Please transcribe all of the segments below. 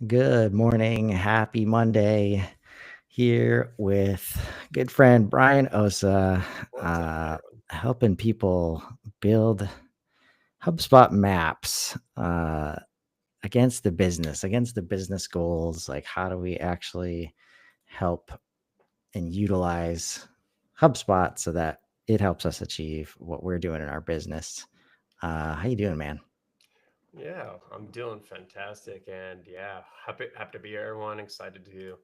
Good morning. Happy Monday. Here with good friend Bryan Ossa, What's up, uh, Carolan? helping people build HubSpot maps against the business goals. Like, how do we actually help and utilize HubSpot so that it helps us achieve what we're doing in our business? How you doing, man? Yeah, I'm doing fantastic, and yeah, happy to be here, everyone. Excited to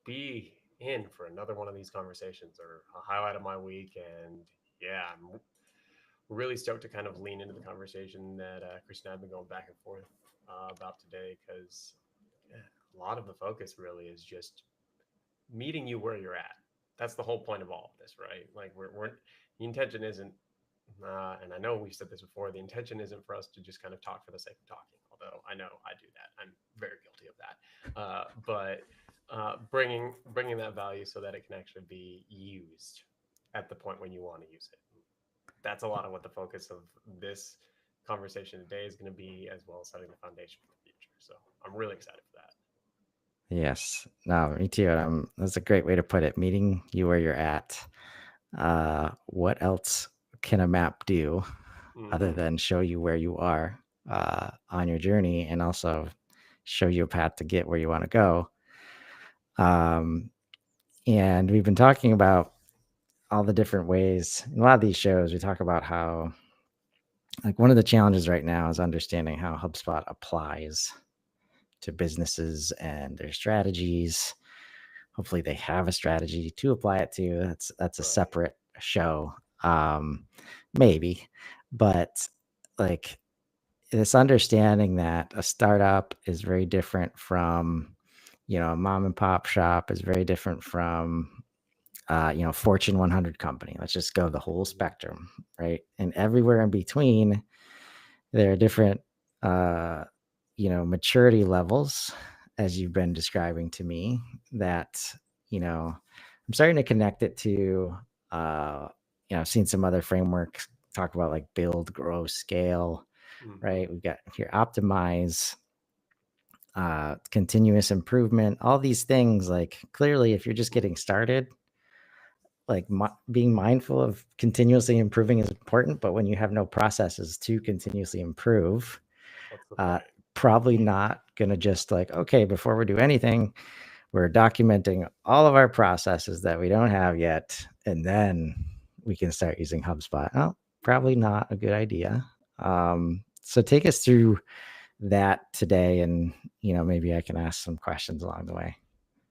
be in for another one of these conversations or a highlight of my week. And yeah, I'm really stoked to kind of lean into the conversation that Chris and I have been going back and forth about today, because yeah, a lot of the focus really is just meeting you where you're at. That's the whole point of all of this, right? Like we're the intention isn't, and I know we've said this before, the intention isn't for us to just kind of talk for the sake of talking. Although I know I do that, I'm very guilty of that. But bringing that value so that it can actually be used at the point when you want to use it. That's a lot of what the focus of this conversation today is going to be, as well as setting the foundation for the future. So I'm really excited for that. Yes. No, me too. That's a great way to put it. Meeting you where you're at. What else can a map do other Mm-hmm. than show you where you are on your journey and also show you a path to get where you want to go? Um, and we've been talking about all the different ways. In a lot of these shows, we talk about how, like, one of the challenges right now is understanding how HubSpot applies to businesses and their strategies. Hopefully they have a strategy to apply it to. That's a Right. separate show. Um, maybe. But like this understanding that a startup is very different from, a mom and pop shop is very different from Fortune 100 company. Let's just go the whole Mhm. spectrum, right? And everywhere in between, there are different uh, maturity levels, as you've been describing to me, that, I'm starting to connect it to, uh, I've seen some other frameworks talk about like build, grow, scale, Mm-hmm. right? We've got here optimize, continuous improvement, all these things. Like, clearly, if you're just getting started, like being mindful of continuously improving is important. But when you have no processes to continuously improve, What's the uh, point? probably not going to just like, okay, before we do anything, we're documenting all of our processes that we don't have yet, and then we can start using HubSpot. Oh, probably not a good idea. So take us through that today, and maybe I can ask some questions along the way.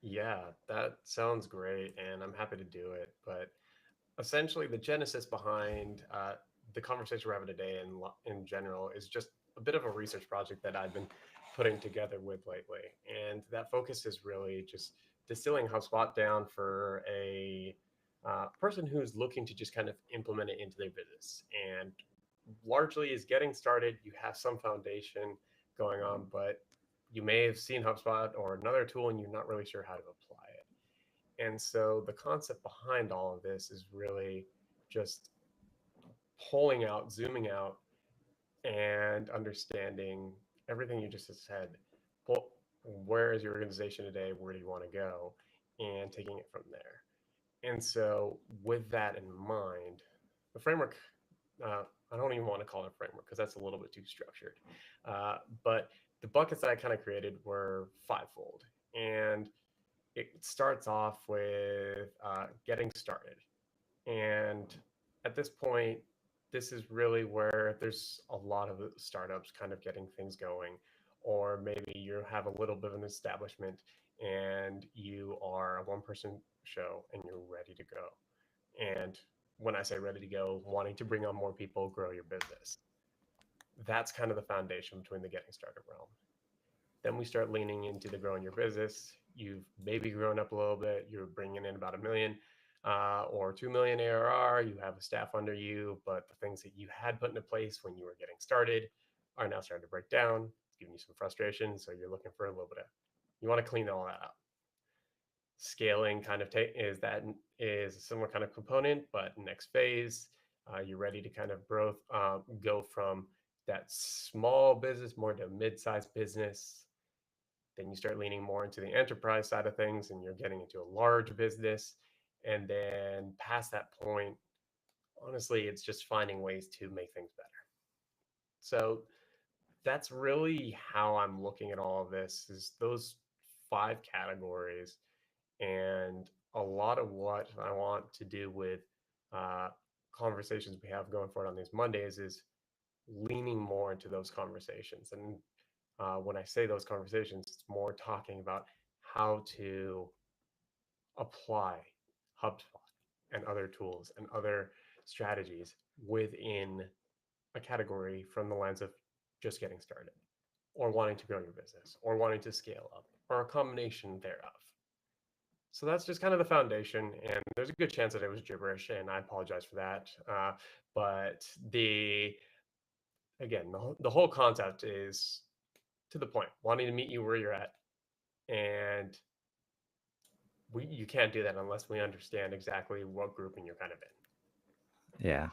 Yeah, that sounds great, and I'm happy to do it. But essentially, the genesis behind the conversation we're having today, in general, is just a bit of a research project that I've been putting together with lately, and that focus is really just distilling HubSpot down for a person who's looking to just kind of implement it into their business, and largely is getting started. You have some foundation going on, but you may have seen HubSpot or another tool and you're not really sure how to apply it. And so the concept behind all of this is really just pulling out, zooming out, and understanding everything you just said. Pull, where is your organization today? Where do you want to go? And taking it from there. And so, with that in mind, the framework, uh, I don't even want to call it a framework because that's a little bit too structured. But the buckets that I kind of created were fivefold. And it starts off with getting started. And at this point, this is really where there's a lot of startups kind of getting things going, or maybe you have a little bit of an establishment and you are a one person show and you're ready to go. And when I say ready to go, wanting to bring on more people, grow your business. That's kind of the foundation between the getting started realm. Then we start leaning into the growing your business. You've maybe grown up a little bit. You're bringing in about a million or 2 million ARR. You have a staff under you, but the things that you had put into place when you were getting started are now starting to break down. It's giving you some frustration. So you're looking for a little bit of, you want to clean all that up. Scaling kind of is a similar kind of component, but next phase, you're ready to kind of go from that small business more to mid-sized business. Then you start leaning more into the enterprise side of things and you're getting into a large business. And then past that point, honestly, it's just finding ways to make things better. So that's really how I'm looking at all of this is those five categories. And a lot of what I want to do with uh, conversations we have going forward on these Mondays is leaning more into those conversations. And when I say those conversations, it's more talking about how to apply HubSpot and other tools and other strategies within a category from the lens of just getting started or wanting to grow your business or wanting to scale up or a combination thereof. So that's just kind of the foundation, and there's a good chance that it was gibberish, and I apologize for that. But the again, the whole concept is to the point, wanting to meet you where you're at, and you can't do that unless we understand exactly what grouping you're kind of in. Yeah.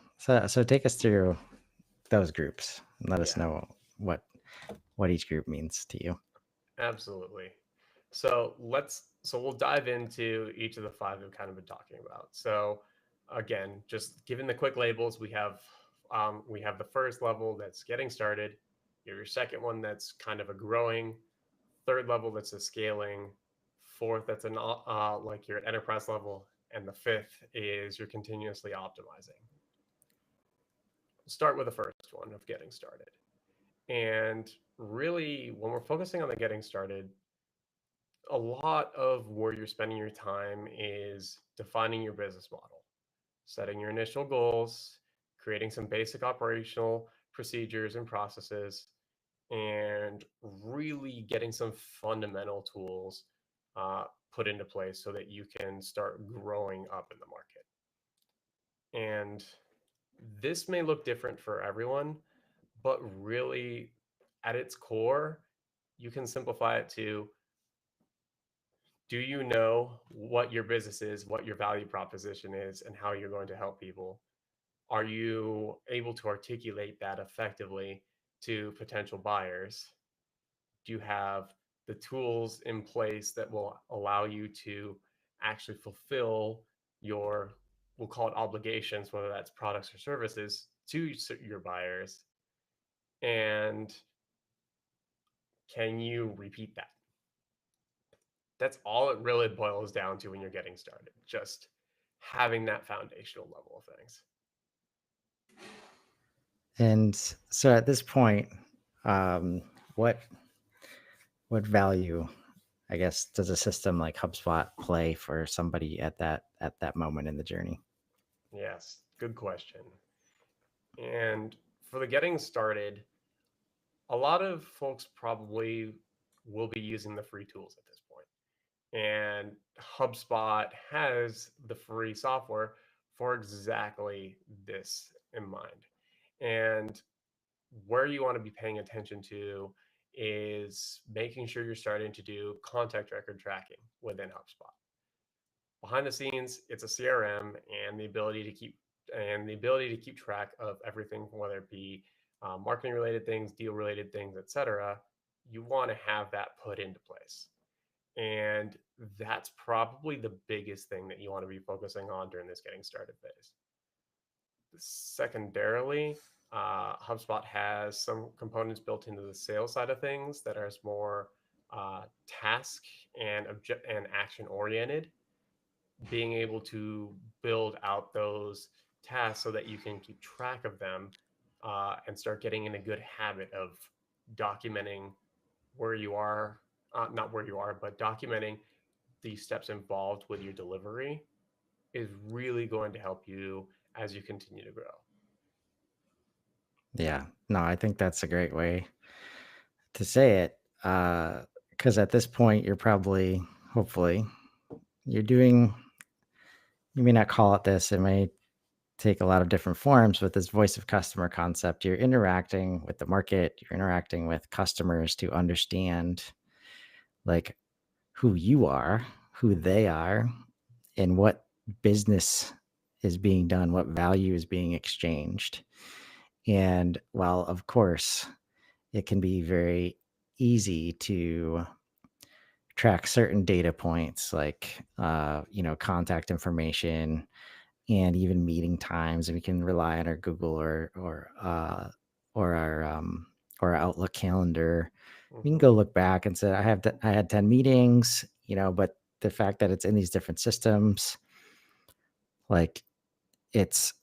So take us through those groups and let us Yeah, know what each group means to you. absolutely. So we'll dive into each of the five we've kind of been talking about. So again, just given the quick labels, we have the first level that's getting started. You have your second one that's kind of a growing, third level that's a scaling, fourth that's an like you're at enterprise level, and the fifth is you're continuously optimizing. We'll start with the first one of getting started. And really, when we're focusing on the getting started, a lot of where you're spending your time is defining your business model, setting your initial goals, creating some basic operational procedures and processes, and really getting some fundamental tools put into place so that you can start growing up in the market. And this may look different for everyone, but really at its core, you can simplify it to do you know what your business is, what your value proposition is, and how you're going to help people? Are you able to articulate that effectively to potential buyers? Do you have the tools in place that will allow you to actually fulfill your, we'll call it obligations, whether that's products or services to your buyers? And can you repeat that? That's all it really boils down to when you're getting started. Just having that foundational level of things. And so at this point, um, what what value, I guess, does a system like HubSpot play for somebody at that moment in the journey? Yes, good question. And for the getting started, a lot of folks probably will be using the free tools at this point. And HubSpot has the free software for exactly this in mind. And where you want to be paying attention to is making sure you're starting to do contact record tracking within HubSpot. Behind the scenes, it's a CRM and the ability to keep track of everything, whether it be marketing related things, deal related things, etc. You want to have that put into place. And that's probably the biggest thing that you want to be focusing on during this getting started phase. Secondarily, HubSpot has some components built into the sales side of things that are more task and action oriented. Being able to build out those tasks so that you can keep track of them and start getting in a good habit of documenting where you are, not where you are, but documenting the steps involved with your delivery is really going to help you as you continue to grow. Yeah. No, I think that's a great way to say it. Because at this point, you're probably, hopefully, you're doing, you may not call it this, it may take a lot of different forms with this voice of customer concept. You're interacting with the market, you're interacting with customers to understand like who you are, who they are, and what business is being done, what value is being exchanged. And while, of course, it can be very easy to track certain data points like contact information and even meeting times, and we can rely on our Google or our Outlook calendar. We can Hmm. go look back and say I had 10 meetings, but the fact that it's in these different systems, like it's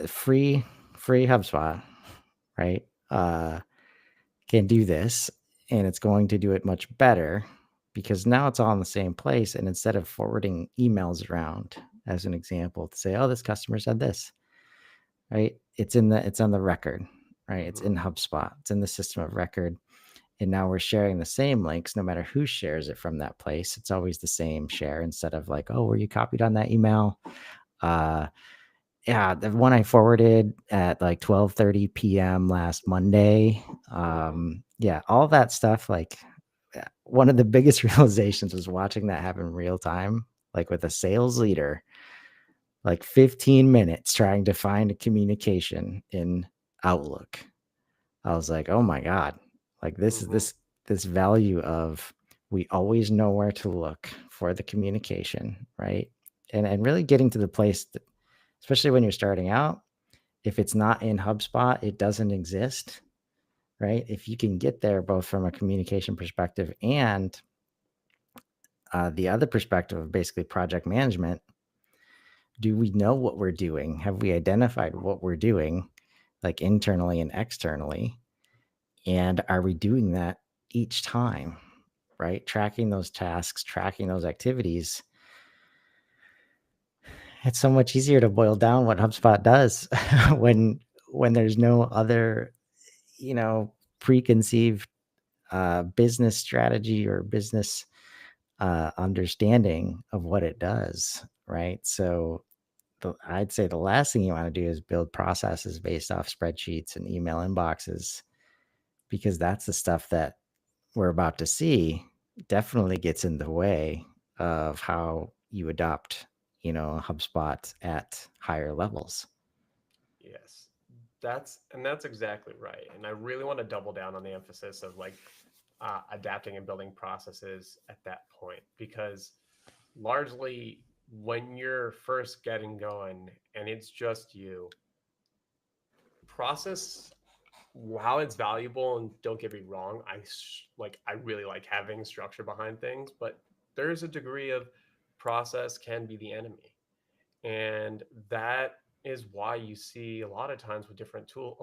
free HubSpot, right? Can do this, and it's going to do it much better because now it's all in the same place. And instead of forwarding emails around, as an example, to say, "Oh, this customer said this," right? It's on the record, right? It's Hmm. in HubSpot. It's in the system of record. And now we're sharing the same links no matter who shares it from that place. It's always the same share instead of like, "Oh, were you copied on that email?" Uh, yeah, the one I forwarded at like 12:30 p.m. last Monday. Hmm. Yeah, all that stuff. Like, one of the biggest realizations was watching that happen in real time, like with a sales leader, like 15 minutes trying to find a communication in Outlook. I was like, oh my God, like Hmm. this value of we always know where to look for the communication, right? And really getting to the place that, especially when you're starting out, if it's not in HubSpot, it doesn't exist, right? If you can get there both from a communication perspective and the other perspective of basically project management, do we know what we're doing? Have we identified what we're doing, like internally and externally? And are we doing that each time, right? Tracking those tasks, tracking those activities. It's so much easier to boil down what HubSpot does when there's no other, preconceived business strategy or business understanding of what it does, right? So I'd say the last thing you want to do is build processes based off spreadsheets and email inboxes, because that's the stuff that we're about to see definitely gets in the way of how you adopt, HubSpot at higher levels. Yes, that's exactly right. And I really want to double down on the emphasis of like adapting and building processes at that point, because largely when you're first getting going and it's just you, process, while it's valuable, and don't get me wrong, I really like having structure behind things, but there's a degree of process can be the enemy. And that is why you see a lot of times with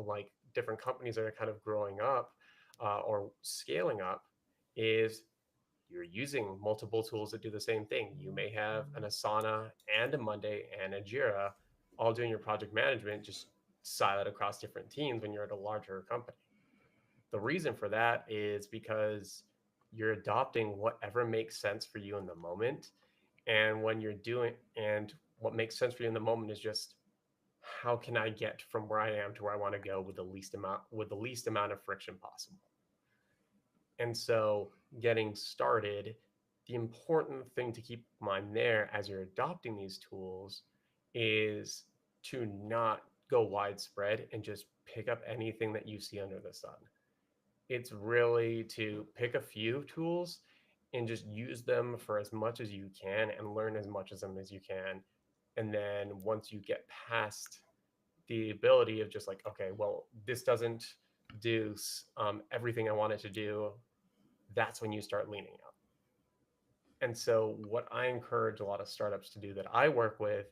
like different companies that are kind of growing up or scaling up, is you're using multiple tools that do the same thing. You may have an Asana and a Monday and a Jira all doing your project management, just siloed across different teams when you're at a larger company. The reason for that is because you're adopting whatever makes sense for you in the moment. And when you're doing, and what makes sense for you in the moment is just, how can I get from where I am to where I want to go with the least amount of friction possible. And so getting started, the important thing to keep in mind there as you're adopting these tools is to not go widespread and just pick up anything that you see under the sun. It's really to pick a few tools and just use them for as much as you can and learn as much of them as you can. And then once you get past the ability of just like, okay, well, this doesn't do everything I want it to do, that's when you start leaning out. And so what I encourage a lot of startups to do that I work with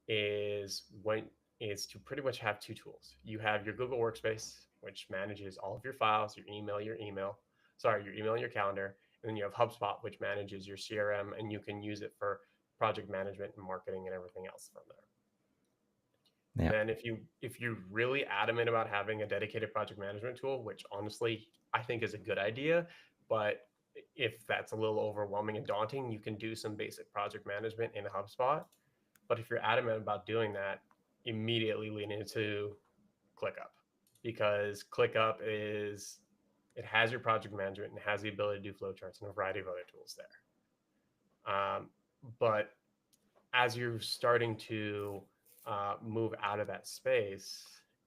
is when is to pretty much have two tools. You have your Google Workspace, which manages all of your files, your email and your calendar. And then you have HubSpot, which manages your CRM, and you can use it for project management and marketing and everything else from there. Yeah. Then if you're really adamant about having a dedicated project management tool, which honestly I think is a good idea, but if that's a little overwhelming and daunting, you can do some basic project management in HubSpot. But if you're adamant about doing that, immediately lean into ClickUp, because ClickUp is, it has your project management and has the ability to do flowcharts and a variety of other tools there. But as you're starting to move out of that space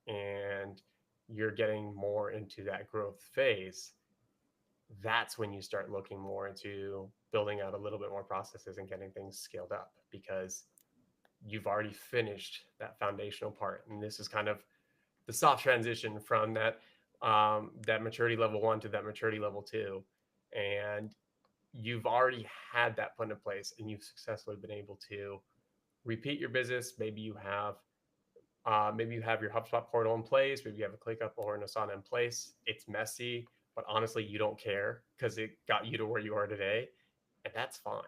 and you're getting more into that growth phase, that's when you start looking more into building out a little bit more processes and getting things scaled up, because you've already finished that foundational part. And this is kind of the soft transition from that maturity level 1 to that maturity level 2. And you've already had that put into place, and you've successfully been able to repeat your business. Maybe you have your HubSpot portal in place. Maybe you have a ClickUp or an Asana in place. It's messy, but honestly, you don't care because it got you to where you are today, and that's fine.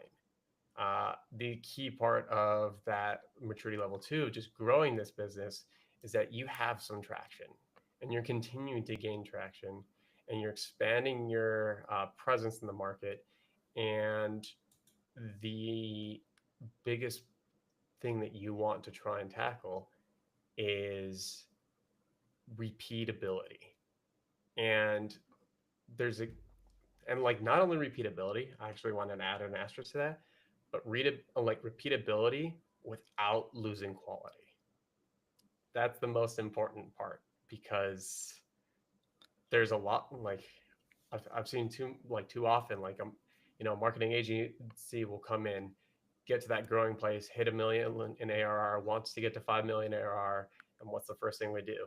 The key part of that maturity level 2, just growing this business, is that you have some traction, and you're continuing to gain traction, and you're expanding your presence in the market. And the biggest thing that you want to try and tackle is repeatability. And there's a and like not only repeatability, I actually want to add an asterisk to that, but repeatability without losing quality. That's the most important part, because there's a lot, like I've seen too often, a marketing agency will come in, get to that growing place, hit 1 million in ARR, wants to get to 5 million ARR, and what's the first thing we do?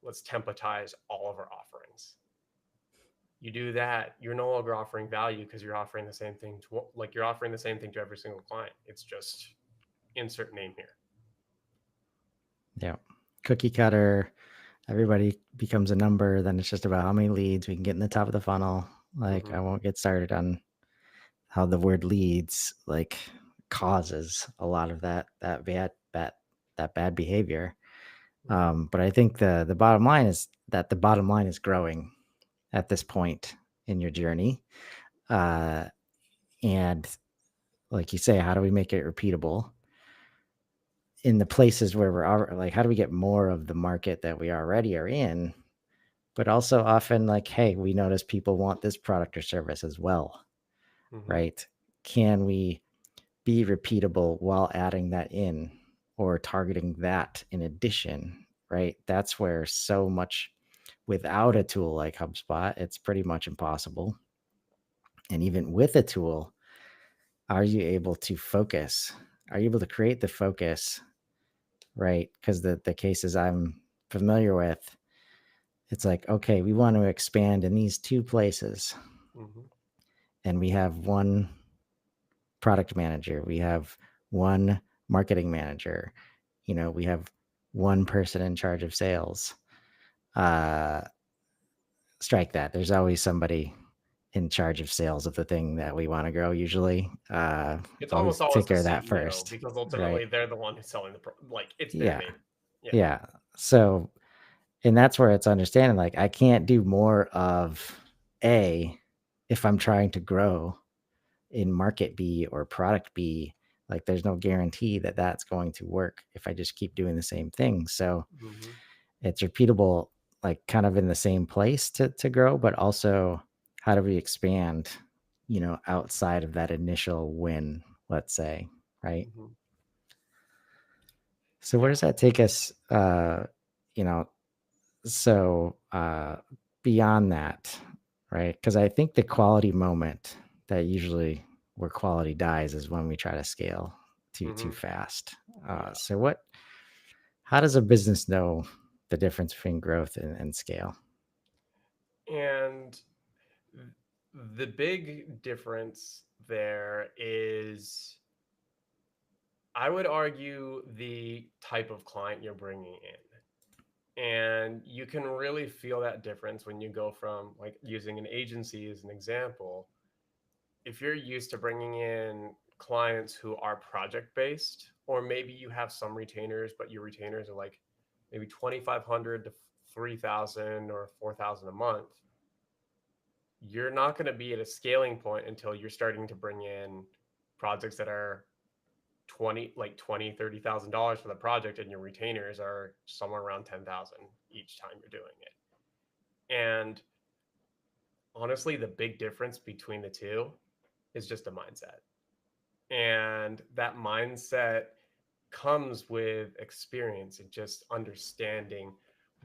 Let's templatize all of our offerings. You do that, you're no longer offering value, because you're offering the same thing to every single client. It's just insert name here. Yeah. Cookie cutter. Everybody becomes a number. Then it's just about how many leads we can get in the top of the funnel. Like, Mm-hmm. I won't get started on how the word leads like causes a lot of that bad behavior. Mm-hmm. But I think the bottom line is that the bottom line is growing at this point in your journey. And like you say, how do we make it repeatable in the places where like, how do we get more of the market that we already are in? But also often like, hey, we notice people want this product or service as well, Mm-hmm. right? Can we be repeatable while adding that in or targeting that in addition, right? That's where so much without a tool like HubSpot, it's pretty much impossible. And even with a tool, are you able to focus? Are you able to create the focus, right? Because the cases I'm familiar with, it's like, okay, we want to expand in these two places, Mm-hmm. and we have one product manager, we have one marketing manager, we have one person in charge of sales. Uh, Strike that. There's always somebody in charge of sales of the thing that we want to grow. Usually, It's almost always always take the care of that CEO, first, because right? ultimately they're the one who's selling it's their Yeah, baby. Yeah. yeah. So, and that's where it's understanding. Like, I can't do more of A if I'm trying to grow in market B or product B. Like, there's no guarantee that that's going to work if I just keep doing the same thing. So Mm-hmm. it's repeatable, like kind of in the same place to grow, but also how do we expand, outside of that initial win, let's say, right? Mm-hmm. So where Yeah. does that take us? You know, so beyond that, right? Because I think the quality moment that usually where quality dies is when we try to scale too Mm-hmm. fast. Yeah. So how does a business know the difference between growth and scale? And the big difference there is, I would argue, the type of client you're bringing in. And you can really feel that difference when you go from, like, using an agency as an example. If you're used to bringing in clients who are project based, or maybe you have some retainers, but your retainers are like maybe 2,500 to 3,000 or 4,000 a month, you're not going to be at a scaling point until you're starting to bring in projects that are 30,000 for the project, and your retainers are somewhere around 10,000 each time you're doing it. And honestly, the big difference between the two is just a mindset. And that mindset comes with experience and just understanding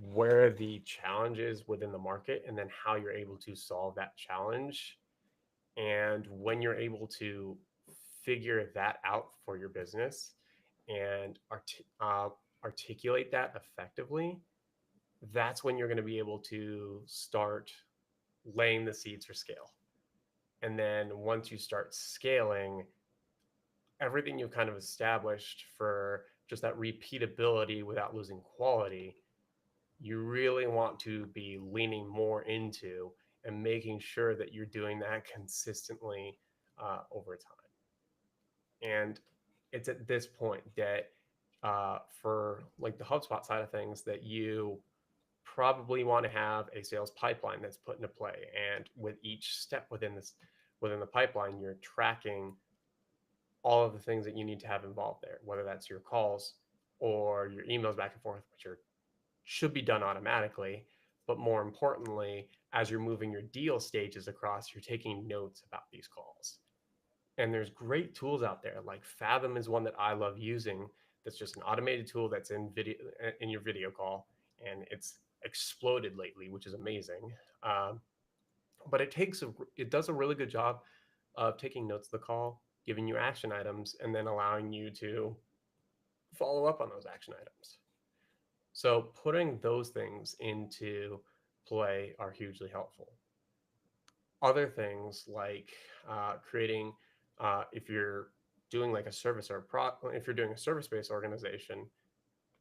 where the challenge is within the market, and then how you're able to solve that challenge. And when you're able to figure that out for your business and articulate that effectively, that's when you're going to be able to start laying the seeds for scale. And then once you start scaling, everything you've kind of established for just that repeatability without losing quality, you really want to be leaning more into and making sure that you're doing that consistently over time. And it's at this point that for like the HubSpot side of things, that you probably want to have a sales pipeline that's put into play. And with each step within the pipeline, you're tracking all of the things that you need to have involved there, whether that's your calls or your emails back and forth, which should be done automatically. But more importantly, as you're moving your deal stages across, you're taking notes about these calls. And there's great tools out there. Like Fathom is one that I love using. That's just an automated tool that's in your video call, and it's exploded lately, which is amazing. Um, but it does a really good job of taking notes of the call, giving you action items, and then allowing you to follow up on those action items. So putting those things into play are hugely helpful. Other things like creating, if you're doing like a service or a if you're doing a service-based organization,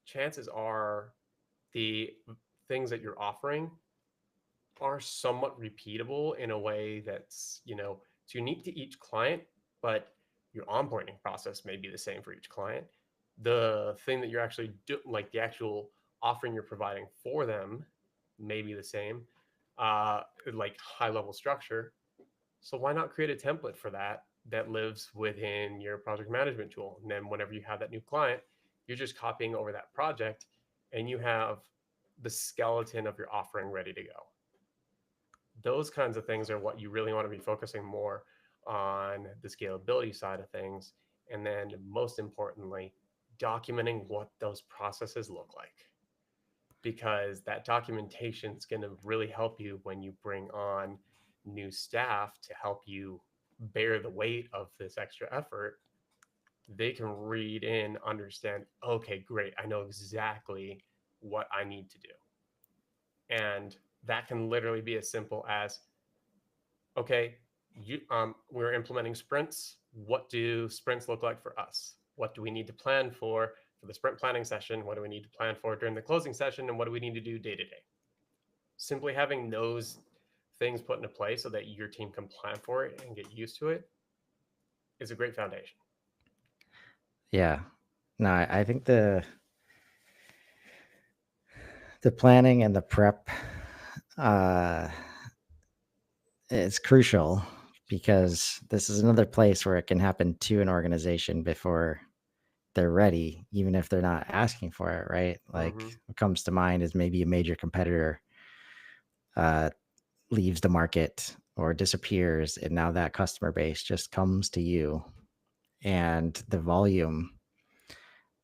chances are the things that you're offering are somewhat repeatable in a way that's, it's unique to each client, but your onboarding process may be the same for each client. The thing that you're actually like the actual offering you're providing for them may be the same, like high level structure. So why not create a template for that that lives within your project management tool? And then whenever you have that new client, you're just copying over that project, and you have the skeleton of your offering ready to go. Those kinds of things are what you really want to be focusing more on, the scalability side of things. And then most importantly, documenting what those processes look like, because that documentation is going to really help you when you bring on new staff to help you bear the weight of this extra effort. They can read in, understand, okay, great, I know exactly what I need to do. And that can literally be as simple as, okay, we're implementing sprints. What do sprints look like for us? What do we need to plan for the sprint planning session? What do we need to plan for during the closing session? And what do we need to do day to day? Simply having those things put into place so that your team can plan for it and get used to it is a great foundation. Yeah. No, I think the planning and the prep uh is crucial, because this is another place where it can happen to an organization before they're ready, even if they're not asking for it, right? Like, Mm-hmm. what comes to mind is maybe a major competitor uh, leaves the market or disappears, and now that customer base just comes to you, and the volume,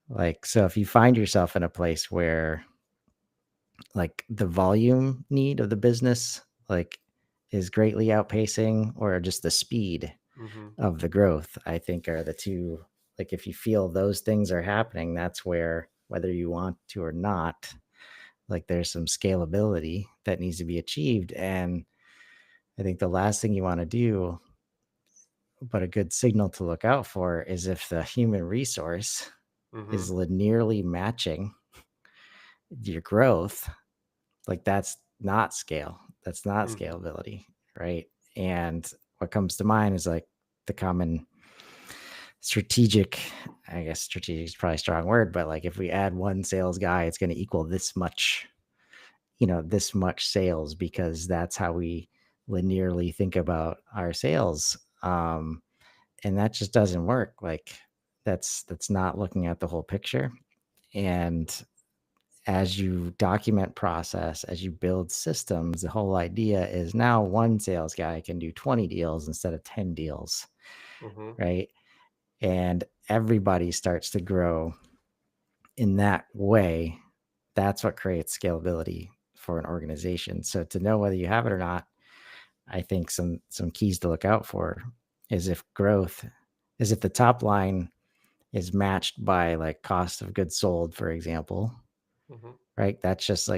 like, so if you find yourself in a place where like the volume need of the business like is greatly outpacing, or just the speed Mm-hmm. of the growth, I think are the two. Like, if you feel those things are happening, that's where, whether you want to or not, like, there's some scalability that needs to be achieved. And I think the last thing you want to do, but a good signal to look out for, is if the human resource Mm-hmm. is linearly matching your growth, like, that's not scale. That's not Mm-hmm. scalability, right? And what comes to mind is like the common strategic, I guess strategic is probably a strong word, but like, if we add one sales guy, it's going to equal this much, this much sales, because that's how we linearly think about our sales. And that just doesn't work. Like, that's not looking at the whole picture. And as you document process, as you build systems, the whole idea is now one sales guy can do 20 deals instead of 10 deals, Mm-hmm. right? And everybody starts to grow in that way, that's what creates scalability for an organization. So to know whether you have it or not, I think some keys to look out for is if the top line is matched by like cost of goods sold, for example, Mm-hmm. right? That's just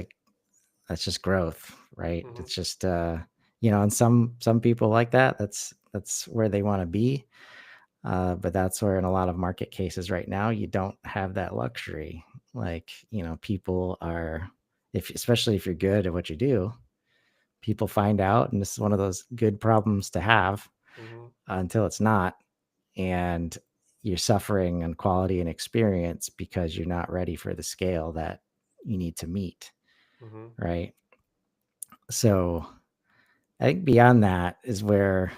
growth, right? Mm-hmm. It's just and some people like that. That's where they want to be. But that's where in a lot of market cases right now, you don't have that luxury. Like, people are, if especially if you're good at what you do, people find out, and this is one of those good problems to have Mm-hmm. until it's not, and you're suffering on quality and experience because you're not ready for the scale that you need to meet, Mm-hmm. right? So I think beyond that is where,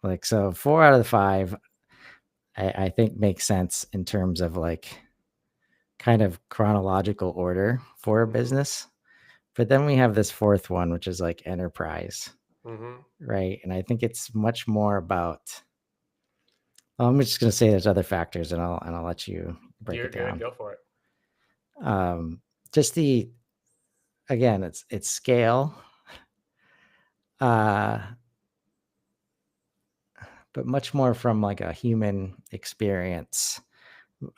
like, so 4 out of the 5, I think makes sense in terms of like kind of chronological order for a Mm-hmm. business. But then we have this fourth one, which is like enterprise, Mm-hmm. right? And I think it's much more about, well, I'm just going to say there's other factors, and I'll let you break You're it good. down. Go for it. Just the again, it's scale, uh, but much more from like a human experience,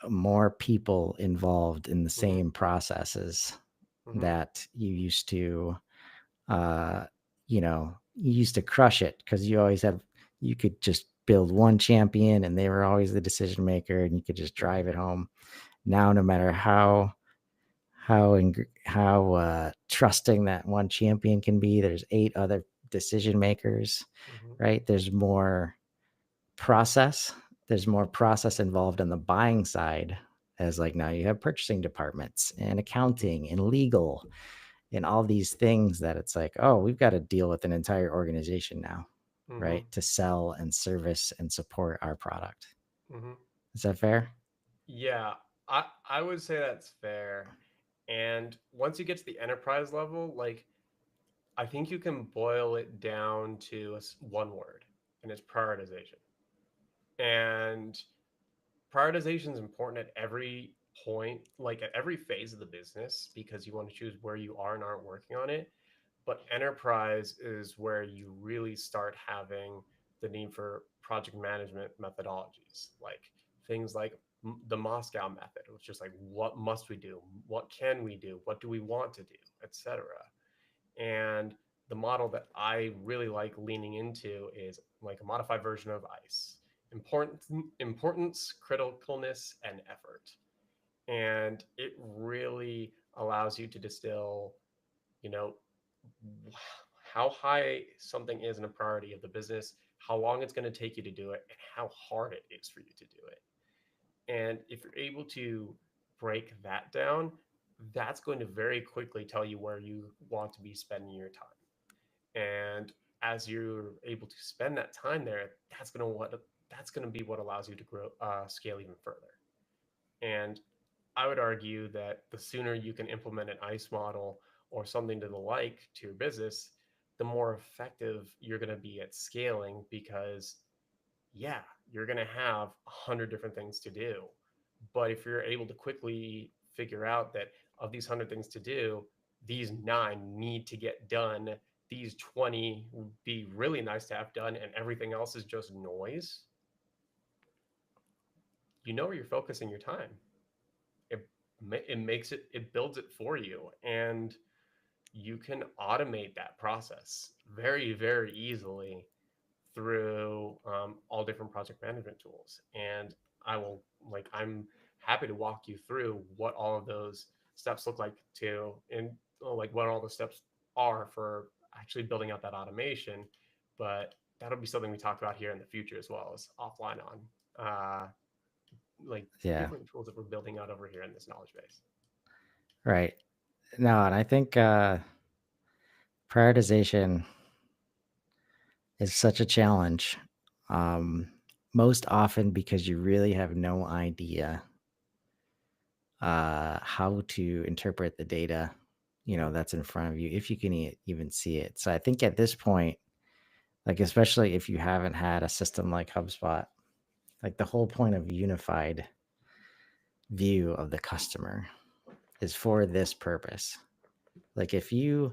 more people involved in the Mm-hmm. same processes Mm-hmm. that uh, you used to crush it because you could just build one champion and they were always the decision maker and you could just Mm-hmm. drive it home. Now, no matter how trusting that one champion can be, there's 8 other decision makers, Mm-hmm. right? Process. There's more process involved on the buying side, as like now you have purchasing departments and Mm-hmm. accounting and legal and all these things that it's like, oh, we've got to deal with an entire organization now, Mm-hmm. right? To sell and service and support our product. Mm-hmm. Is that fair? Yeah, I would say that's fair. And once you get to the enterprise level, like I think you can boil it down to one word, and it's prioritization. And prioritization is important at every point, like at every phase of the business, because you want to choose where you are and aren't working on it. But enterprise is where you really start having the need for project management methodologies, like things like the Moscow method, which is like what must we do, what can we do, what do we want to do, etc. And the model that I really like leaning into is like a modified version of ICE: importance, criticalness, and effort. And it really allows you to distill, you know, how high something is in a priority of the business, how long it's going to take you to do it, and how hard it is for you to do it. And if you're able to break that down, that's going to very quickly tell you where you want to be spending your time. And as you're able to spend that time there, that's going to be what allows you to grow, scale even further. And I would argue that the sooner you can implement an ICE model or something to the like to your business, the more effective you're going to be at scaling, because yeah, you're going to have 100 different things to do. But if you're able to quickly figure out that of these 100 things to do, these 9 need to get done, these 20 would be really nice to have done, and everything else is just noise, you know where you're focusing your time. It, it builds it for you. And you can automate that process very, very easily through all different project management tools. And I'm happy to walk you through what all of those steps look like to, and like what all the steps are for actually building out that automation. But that'll be something we talk about here in the future, as well as offline on like Yeah, different tools that we're building out over here in this knowledge base. right. No, and I think prioritization is such a challenge. Um, Most often because you really have no idea how to interpret the data, Mm-hmm. that's in front of you, if you can even see it. So I think at this point, like especially if you haven't had a system like HubSpot, like the whole point of unified view of the customer, is for this purpose. Like if you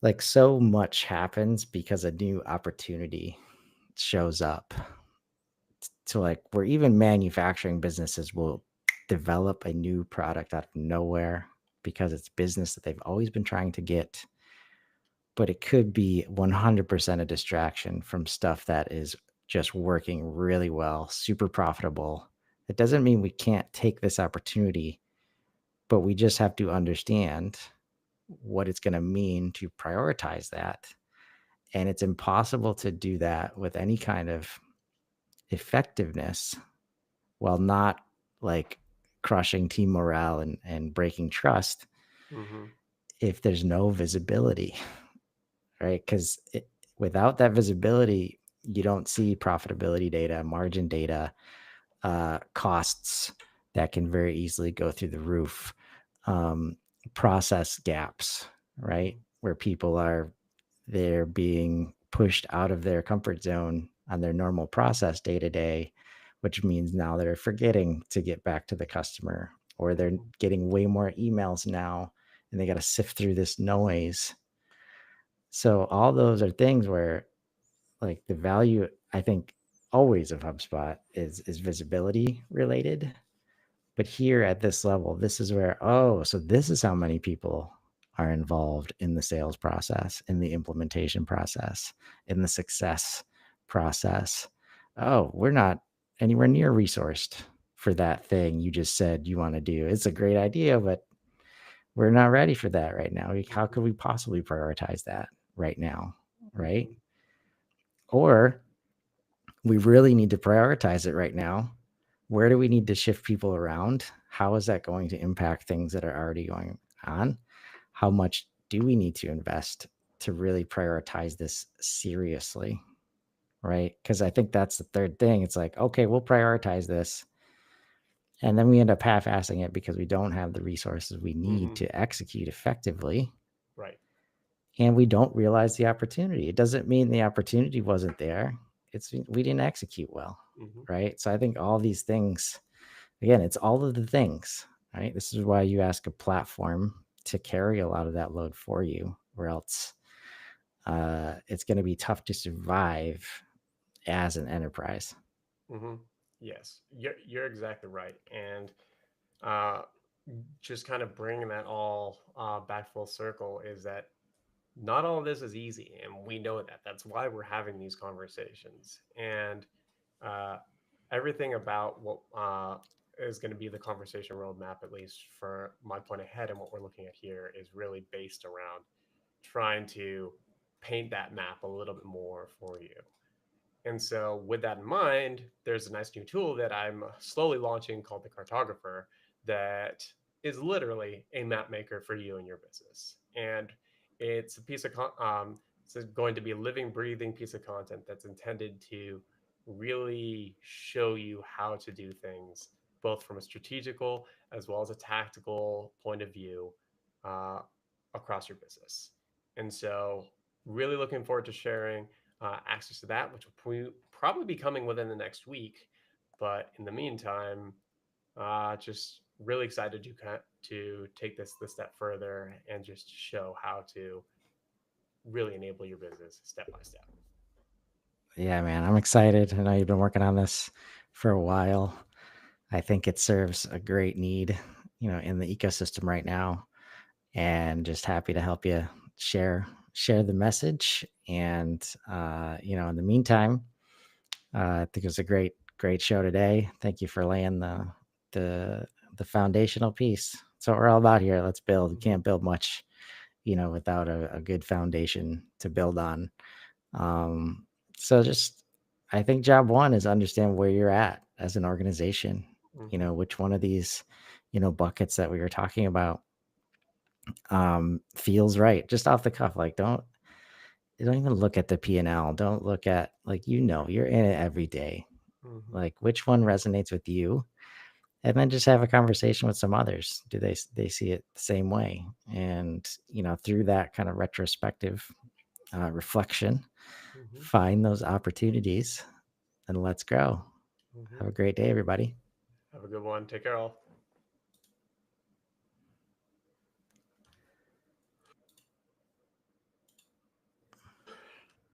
like so much happens because a new opportunity shows up to like where even manufacturing businesses will develop a new product out of nowhere because it's business that they've always been trying to get, but it could be 100% a distraction from stuff that is just working really well, super profitable. It doesn't mean we can't take this opportunity, but we just have to understand what it's going to mean to prioritize that. And it's impossible to do that with any kind of effectiveness while not like crushing team morale and breaking trust Mm-hmm. if there's no visibility, right? Because without that visibility, you don't see profitability data, margin data, costs that can very easily go through the roof, um, process gaps, right? Where people they're being pushed out of their comfort zone on their normal process day to day, which means now they're forgetting to get back to the customer, or they're Mm-hmm. getting way more emails now and they got to sift through this noise. So all those are things where like the value, I think, always of HubSpot is visibility related. But here at this level, this is where, oh, so this is how many people are involved in the sales process, in the implementation process, in the success process. Oh, we're not anywhere near resourced for that thing you just said you want to do. It's a great idea, but we're not ready for that right now. How Mm-hmm. could we possibly prioritize that right now? Right. Mm-hmm. Or we really need to prioritize it right now. Where do we need to shift people around? How is that going to impact things that are already going on? How much do we need to invest to really prioritize this seriously? Right. Because I think that's the third thing. It's like, okay, we'll prioritize this. And then we end up half assing it because we don't have the resources we need Mm-hmm. to execute effectively. Right. And we don't realize the opportunity. It doesn't mean the opportunity wasn't there. It's we didn't execute well. Mm-hmm. Right. So I think all these things, again, it's all of the things, right? This is why you ask a platform to carry a lot of that load for you, or else it's going to be tough to survive as an enterprise. Mm-hmm. Yes, you're exactly right, and uh, just kind of bringing that all back full circle is that not all of this is easy, and we know that. That's why we're having these conversations, and uh, everything about what is going to be the conversation roadmap, at least for my point ahead, and what we're looking at here, is really based around trying to paint that map a little bit more for you. And so, with that in mind, there's a nice new tool that I'm slowly launching called the Cartographer that is literally a map maker for you and your business. And it's a piece of it's going to be a living, breathing piece of content that's intended to really show you how to do things, both from a strategical as well as a tactical point of view uh, across your business. And so, really looking forward to sharing access to that, which will probably be coming within the next week. But in the meantime, just really excited to take this step further and just show how to really enable your business step by step. Yeah, man, I'm excited. I know you've been working on this for a while. I think it serves a great need, in the ecosystem right now, and just happy to help you share the message. And in the meantime, I think it was a great show today. Thank you for laying the the foundational piece. That's what we're all about here. Let's build. We Mm-hmm. can't build much, without a good foundation to build on. Um, so just, I think job one is understand where you're at as an organization. Mm-hmm. Which one of these, buckets that we were talking about feels right, just off the cuff. Like don't even look at the P&L. Don't look at, like, you're in it every day. Mm-hmm. Like, which one resonates with you? And then just have a conversation with some others. Do they see it the same way? And through that kind of retrospective reflection, Mm-hmm. find those opportunities and let's go. Mm-hmm. Have a great day, everybody. Have a good one. Take care, all.